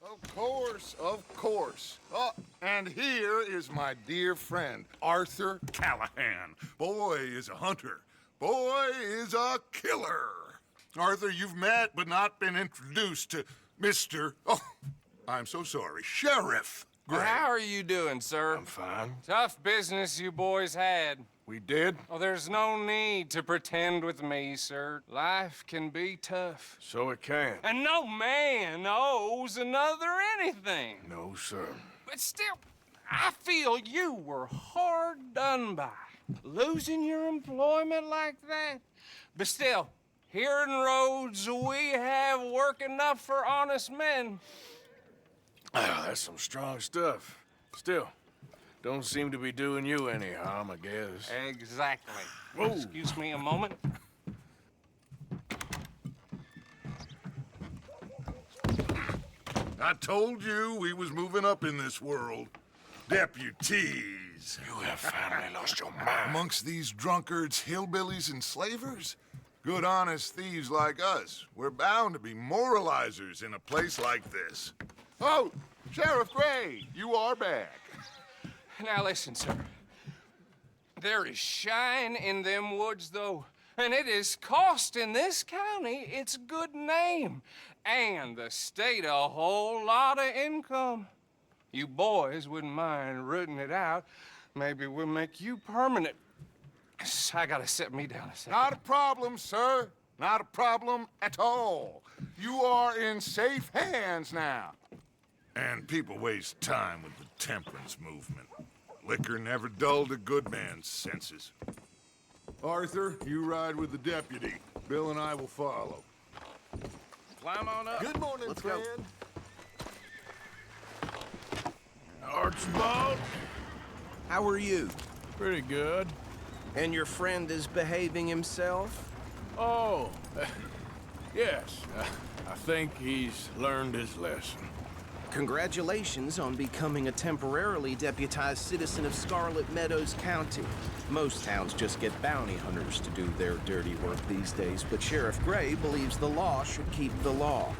Of course, of course. Oh, and here is my dear friend, Arthur Callahan. Boy is a hunter. Boy is a killer. Arthur, you've met but not been introduced to Mr. Oh, I'm so sorry, Sheriff Gray. How are you doing, sir? I'm fine. Tough business you boys had. We did? Oh, there's no need to pretend with me, sir. Life can be tough. So it can. And no man owes another anything. No, sir. But still, I feel you were hard done by. Losing your employment like that. But still, here in Rhodes, we have work enough for honest men. Oh, that's some strong stuff. Still, don't seem to be doing you any harm, I guess. Exactly. Whoa. Excuse me a moment. I told you we was moving up in this world. Deputies. You have finally lost your mind. Amongst these drunkards, hillbillies, and slavers? Good, honest thieves like us. We're bound to be moralizers in a place like this. Oh, Sheriff Gray, you are back. Now listen, sir. There is shine in them woods, though, and it is costing this county its good name and the state a whole lot of income. You boys wouldn't mind rooting it out. Maybe we'll make you permanent. I gotta sit me down a second. Not a problem, sir. Not a problem at all. You are in safe hands now. And people waste time with the temperance movement. Liquor never dulled a good man's senses. Arthur, you ride with the deputy. Bill and I will follow. Climb on up. Good morning, Let's friend. go. Archibald? How are you? Pretty good. And your friend is behaving himself? Oh, yes. I think he's learned his lesson. Congratulations on becoming a temporarily deputized citizen of Scarlet Meadows County. Most towns just get bounty hunters to do their dirty work these days, but Sheriff Gray believes the law should keep the law.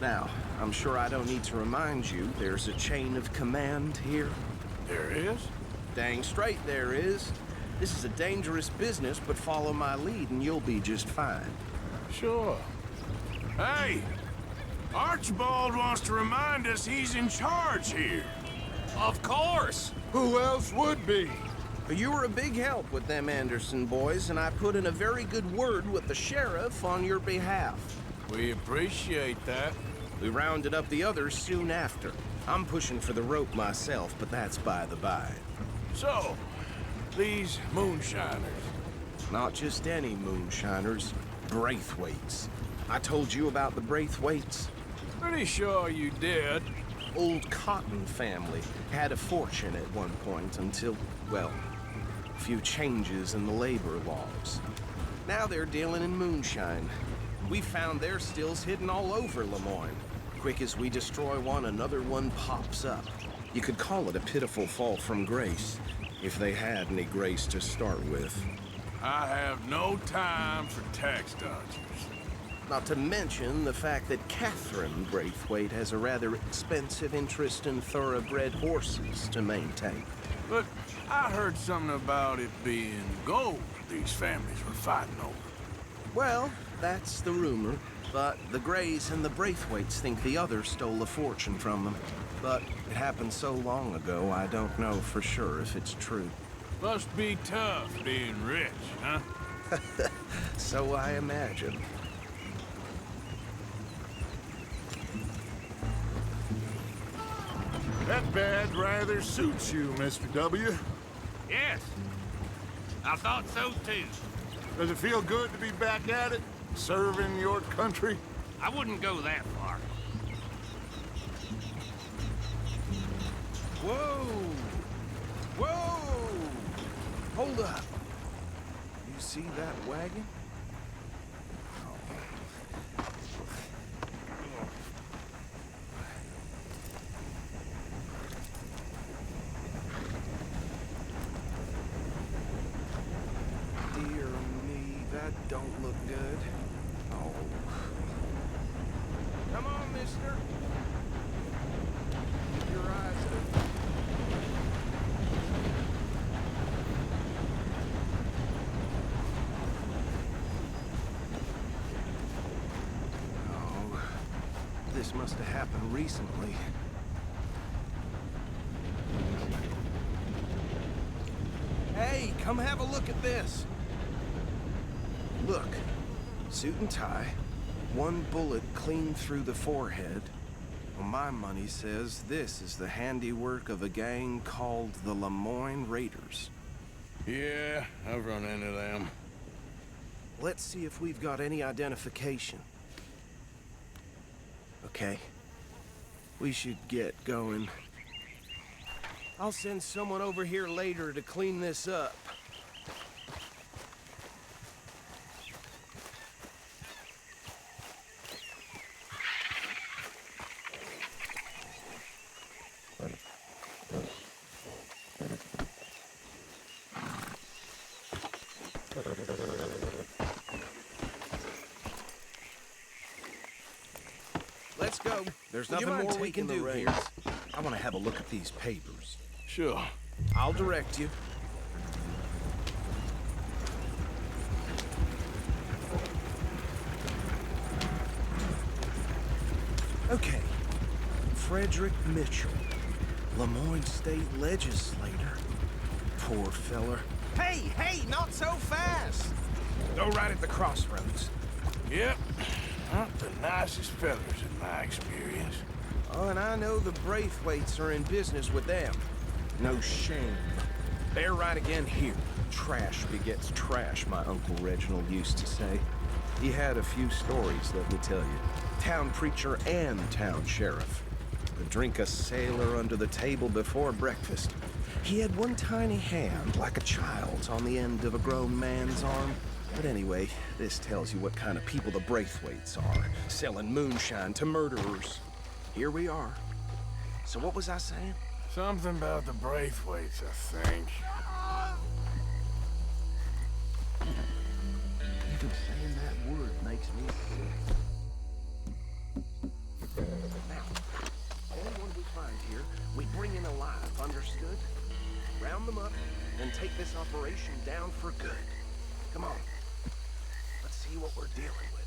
Now, I'm sure I don't need to remind you, there's a chain of command here. There is? Dang straight there is. This is a dangerous business, but follow my lead and you'll be just fine. Sure. Hey! Archibald wants to remind us he's in charge here. Of course. Who else would be? You were a big help with them Anderson boys, and I put in a very good word with the sheriff on your behalf. We appreciate that. We rounded up the others soon after. I'm pushing for the rope myself, but that's by the by. So, these moonshiners. Not just any moonshiners, Braithwaites. I told you about the Braithwaites? Pretty sure you did. Old Cotton family had a fortune at one point until, well, a few changes in the labor laws. Now they're dealing in moonshine. We found their stills hidden all over Lemoyne. Quick as we destroy one, another one pops up. You could call it a pitiful fall from grace, if they had any grace to start with. I have no time for tax dodgers. Not to mention the fact that Catherine Braithwaite has a rather expensive interest in thoroughbred horses to maintain. But I heard something about it being gold these families were fighting over. Well, that's the rumor, but the Grays and the Braithwaites think the others stole a fortune from them. But it happened so long ago, I don't know for sure if it's true. Must be tough being rich, huh? So I imagine. That badge rather suits you, Mr. W. Yes, I thought so too. Does it feel good to be back at it, serving your country? I wouldn't go that far. Whoa! Whoa! Hold up. You see that wagon? Dear me, that don't look good. Oh. Come on, mister. your eyes open. Oh, this must have happened recently. Hey, come have a look at this. Look, suit and tie, one bullet clean through the forehead. Well, my money says this is the handiwork of a gang called the Lemoyne Raiders. Yeah, I've run into them. Let's see if we've got any identification. Okay. We should get going. I'll send someone over here later to clean this up. Let's go. There's nothing more we can do here. I want to have a look at these papers. Sure. I'll direct you. Okay. Frederick Mitchell, Lemoyne State Legislator. Poor feller. Hey, not so fast! Go right at the crossroads. Yep. Not the nicest fellas in my experience. Oh, and I know the Braithwaites are in business with them. No shame. They're right again here. Trash begets trash, my Uncle Reginald used to say. He had a few stories, let me tell you. Town preacher and town sheriff. Would drink a sailor under the table before breakfast. He had one tiny hand, like a child's, on the end of a grown man's arm. But anyway, this tells you what kind of people the Braithwaites are. Selling moonshine to murderers. Here we are. So what was I saying? Something about the Braithwaites, I think. Even saying that word makes me sick. Now, anyone we find here, we bring in alive, understood? Round them up, and take this operation down for good. Come on. Let's see what we're dealing with.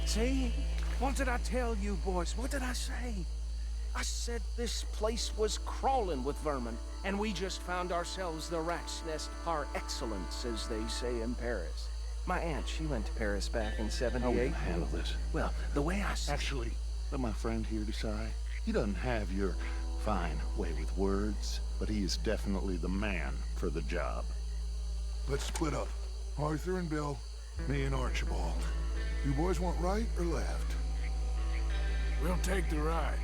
See? What did I tell you, boys? What did I say? I said this place was crawling with vermin, and we just found ourselves the rat's nest par excellence, as they say in Paris. My aunt, she went to Paris back in '78. How will handle this? Well, the way I see... Actually, let my friend here decide. He doesn't have your fine way with words, but he is definitely the man for the job. Let's split up. Arthur and Bill, me and Archibald. You boys want right or left? We'll take the ride.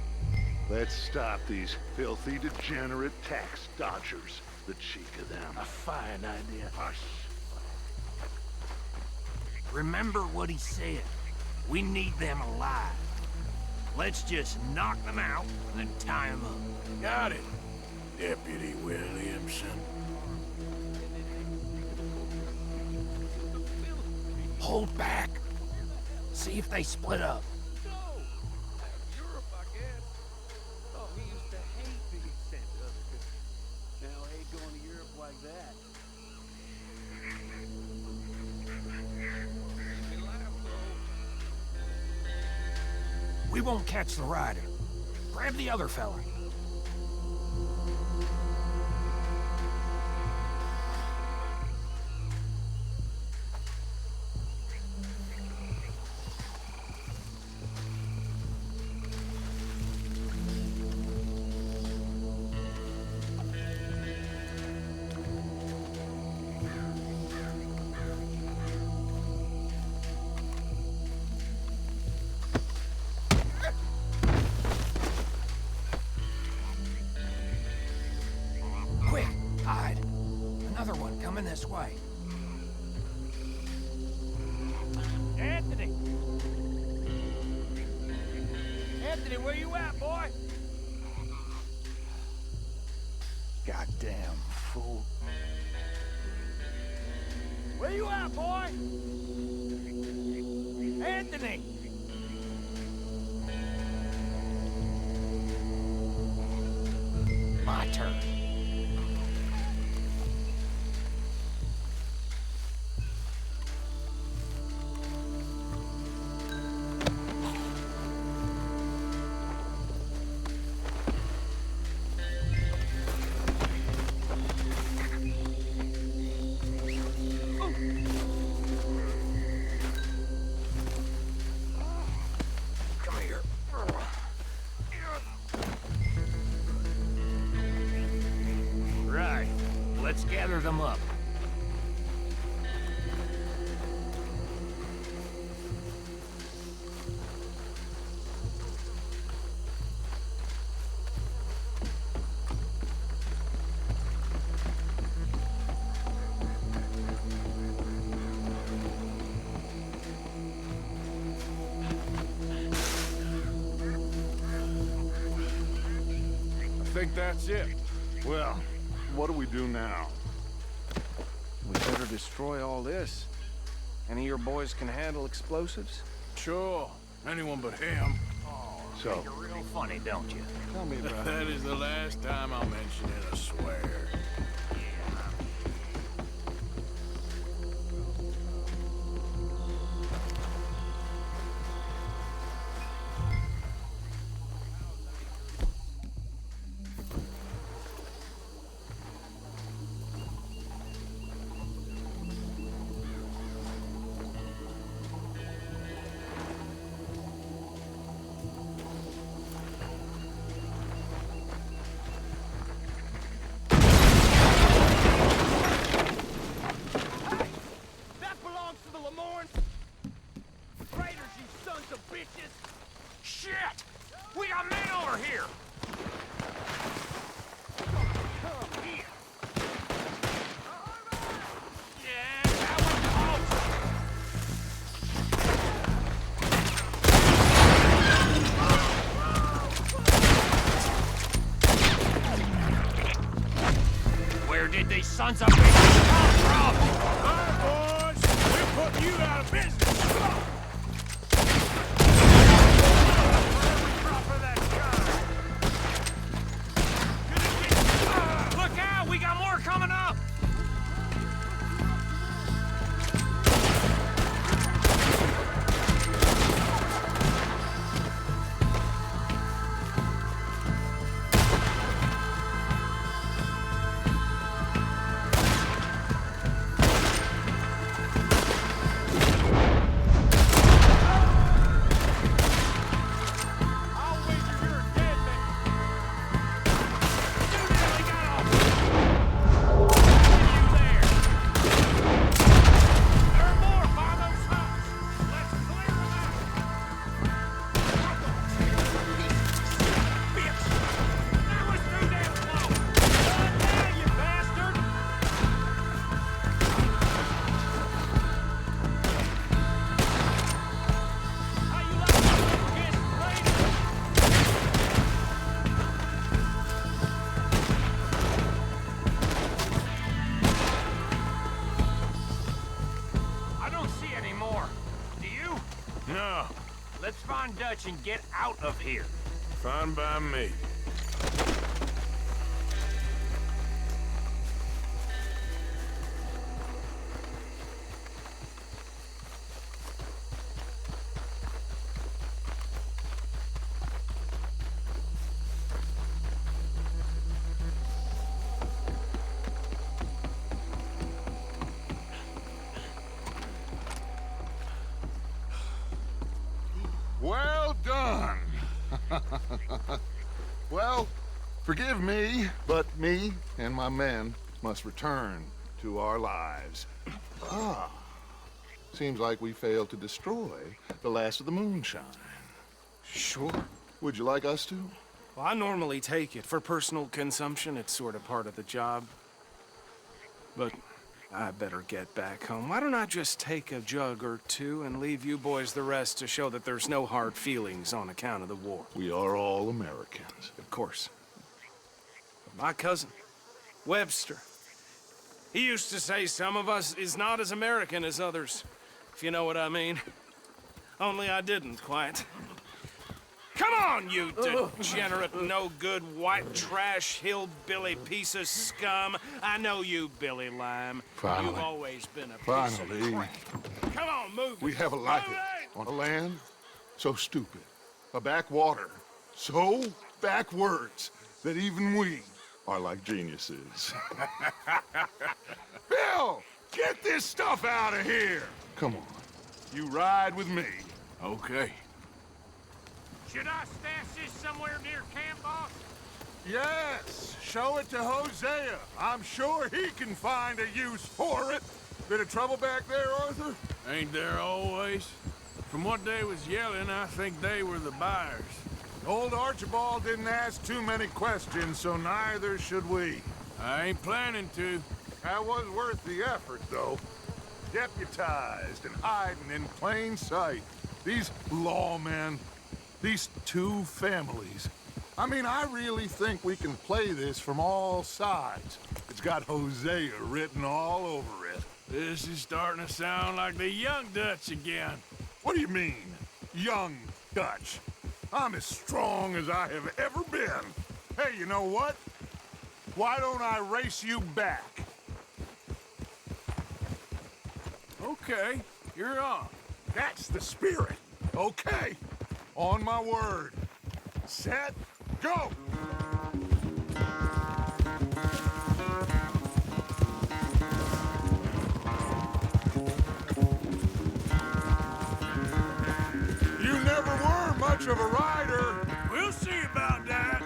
Let's stop these filthy, degenerate tax dodgers. The cheek of them. A fine idea. Hush. Remember what he said. We need them alive. Let's just knock them out and tie them up. Got it, Deputy Williamson. Hold back. See if they split up. Europe, I guess. Oh, he used to hate being sent to other countries. Now hate going to Europe like that. We won't catch the rider. Grab the other fella. Quick, hide. Another one coming this way. Anthony! Anthony, where you at, boy? Goddamn fool. Where you at, boy? Anthony! My turn. Right. Let's gather them up. I think that's it. Well, what do we do now? We better destroy all this. Any of your boys can handle explosives? Sure. Anyone but him. So, You're real funny, don't you? tell me about it. That is the last time I'll mention it, I swear. That belongs to the Lemoyne Raiders, you sons of bitches! Shit! We got men over here! Come here! Yeah, that was close! Where did these sons of bitches come from? Alright, boys. We're putting you out of business. Look out! We got more coming up! I'll wager you're a dead man. You nearly got off. You there. There are more by those huts. Let's clear them out. Bitch. That was too damn close. Now, you bastard. How you like that, Raider? I don't see any more. Do you? No. Let's find Dutch and get out of here. Fine by me. Well done. Well, forgive me, but me and my men must return to our lives. Seems like we failed to destroy the last of the moonshine. Sure. Would you like us to? Well, I normally take it for personal consumption. It's sort of part of the job. But I better get back home. Why don't I just take a jug or two and leave you boys the rest to show that there's no hard feelings on account of the war? We are all Americans. Of course. But my cousin, Webster. He used to say some of us is not as American as others, if you know what I mean. Only I didn't quite. Come on, you degenerate, no-good, white trash, hillbilly piece of scum. I know you, Billy Lime. Finally. You've always been a piece of Finally. crap. Come on, move it. We have a like Move it. On a land so stupid, a backwater so backwards that even we are like geniuses. Bill, get this stuff out of here! Come on. You ride with me. Okay. Should I stash this somewhere near camp, boss? Yes, show it to Hosea. I'm sure he can find a use for it. Bit of trouble back there, Arthur? Ain't there always? From what they was yelling, I think they were the buyers. Old Archibald didn't ask too many questions, so neither should we. I ain't planning to. That was worth the effort, though. Deputized and hiding in plain sight. These lawmen, these two families. I mean, I really think we can play this from all sides. It's got Hosea written all over it. This is starting to sound like the Young Dutch again. What do you mean, young Dutch? I'm as strong as I have ever been. Hey, you know what? Why don't I race you back? Okay, you're on. That's the spirit. Okay, on my word. Set, go! You never were much of a rider. We'll see about that.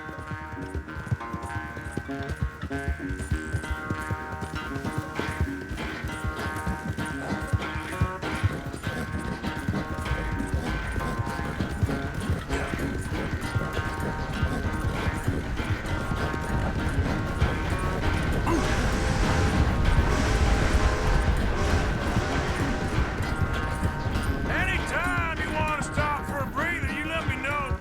Anytime you want to stop for a breather, you let me know.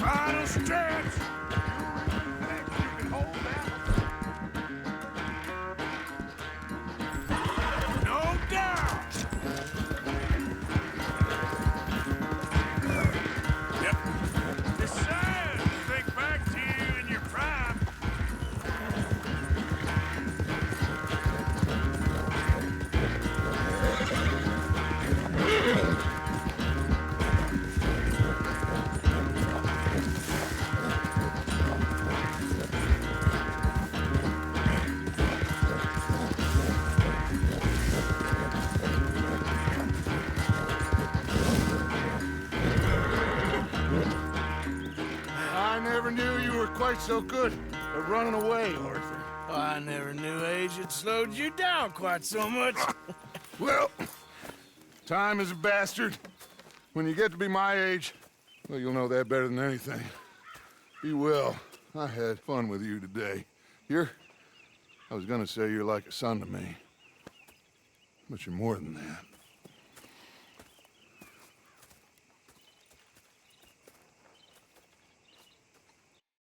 Final stretch. Think you can hold that? No doubt. Yep. It's sad to think back to you in your prime. I never knew you were quite so good at running away, Arthur. I never knew age had slowed you down quite so much. Well, time is a bastard. When you get to be my age, well, you'll know that better than anything. Be well. I had fun with you today. I was gonna say you're like a son to me. But you're more than that.